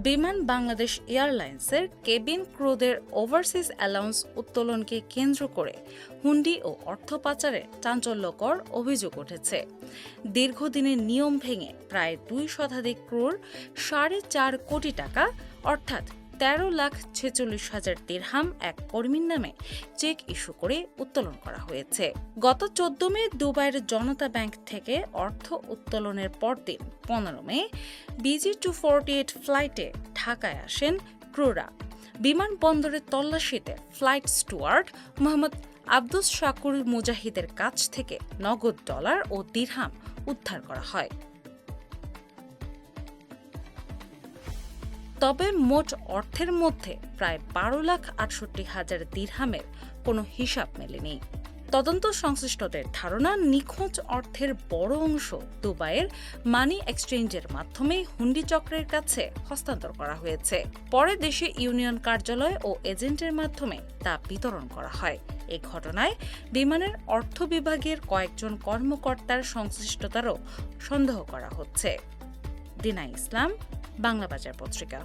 বিমান বাংলাদেশ এয়ারলাইন্সের cabin ক্রুদের overseas allowance উত্তোলনকে কেন্দ্র করে হুন্ডি ও অর্থ পাচারের চাঞ্চল্যকর অভিযোগ উঠেছে। দীর্ঘদিনের নিয়ম ভেঙে প্রায় 2 শতাধিক ক্রুর 4.5 কোটি টাকা অর্থাৎ 13,46,000 দিরহাম এক কর্মীর নামে চেক ইস্যু করে উত্তোলন করা হয়েছে। গত 14 মে দুবাইয়ের জনতা ব্যাংক থেকে অর্থ উত্তোলনের পরদিন 15 মে BG248 ফ্লাইটে ঢাকায় আসেন ক্রুরা। বিমানবন্দরের তল্লাশিতে ফ্লাইট স্টুয়ার্ড মোহাম্মদ আব্দুস শাকুর মুজাহিদের কাছ থেকে নগদ ডলার ও দিরহাম উদ্ধার করা হয়। তবে মোট অর্থের মধ্যে প্রায় 12,68,000 দিরহামের কোনো হিসাব মেলেনি। তদন্ত সংশ্লিষ্টদের ধারণা, নিখোঁজ অর্থের বড় অংশ দুবাইয়ের মানি এক্সচেঞ্জের মাধ্যমে হুন্ডি চক্রের কাছে হস্তান্তর করা হয়েছে। পরে দেশে ইউনিয়ন কার্যালয় ও এজেন্টের মাধ্যমে তা বিতরণ করা হয়। এই ঘটনায় বিমানের অর্থ বিভাগের কয়েকজন কর্মকর্তার সংশ্লিষ্টতারও সন্দেহ করা হচ্ছে। দিনা ইসলাম, বাংলা বাজার পত্রিকা।